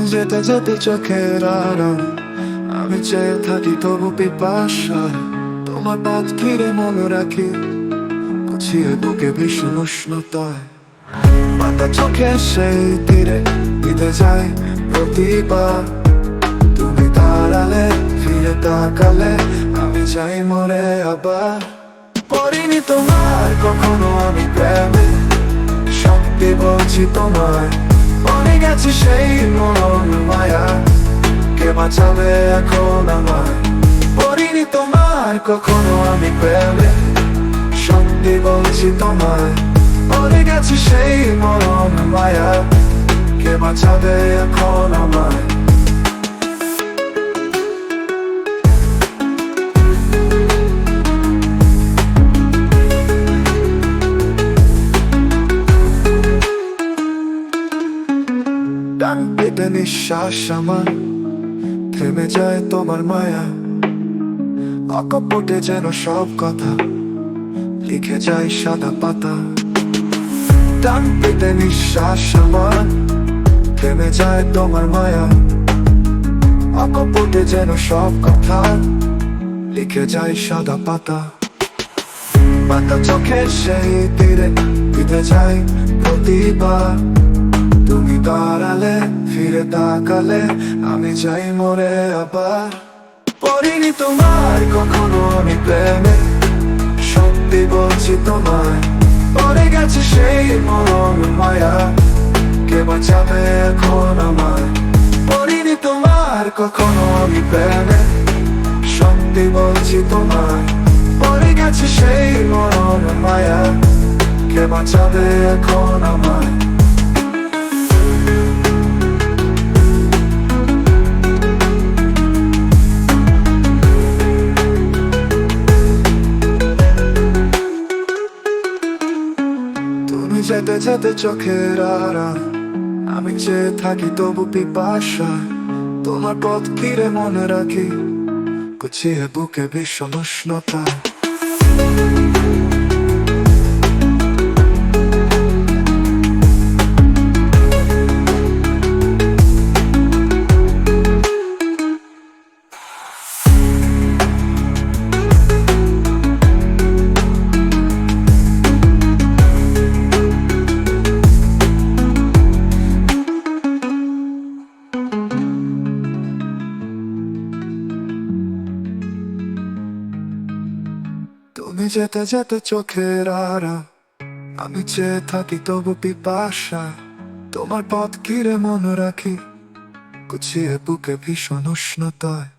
তুমি যেতে যেতে চোখের আড়াল, আমি চেয়ে থাকি তবু পিপাসায়। তোমার পথ ঘিরে মনে রাখি, গুছিয়ে বুকে ভীষণ উষ্ণতায়। পাতা চোখে সেই তীরে দিতে যায় প্রতিবার। তুমি দাঁড়ালে ফিরে তাকালে, আমি চাই মরে আবার। পড়িনি তোমার কখনো আমি প্রেমে, সত্যি বলছি তোমায়। পড়ে গেছি সেই মরণ মায়া, কে বাঁচাবে এখন আমায়? পড়িনি তোমার কখনো আমি প্রেমে, সত্যি বলছি তোমায়। পড়ে গেছি সেই মরণ মায়া, কে বাঁচাবে এখন আমায়? ডান পেতে নিঃশ্বাস আমার, থেমে যায় তোমার মায়া। অকপটে যেন সব কথা লিখে যায় সাদা পাতা। ডান পেতে নিঃশ্বাস আমার, থেমে যায় তোমার মায়া। অকপটে যেন সব কথা লিখে যায় সাদা পাতা। পাতা চোখের সেই তীরে দিতে যায় প্রতিবার। তুমি দাঁড়ালে ফিরে তাকালে, আমি চাই মরে আবার। পড়িনি তোমার কখনো আমি প্রেমে, সত্যি বলছি তোমায়। পড়ে গেছে সেই মরণ মায়া, কে বাঁচাবে এখন আমায়? পড়িনি তোমার কখনো আমি প্রেমে, সত্যি বলছি তোমায়। পড়ে গেছে সেই মরণ মায়া, কে বাঁচাবে এখন আমায়? তুমি যেতে যেতে চোখের আড়াল, আমি চেয়ে থাকি তবু পিপাসায়। তোমার পথ ফিরে মনে রাখি, গুছিয়ে বুকে ভীষণ উষ্ণতায়। তুমি যেতে যেতে চোখের আড়াল, আমি চেয়ে থাকি তবু পিপাসায়। তোমার পথ ঘিরে মনে রাখি, গুছিয়ে বুকে ভীষণ উষ্ণতায়।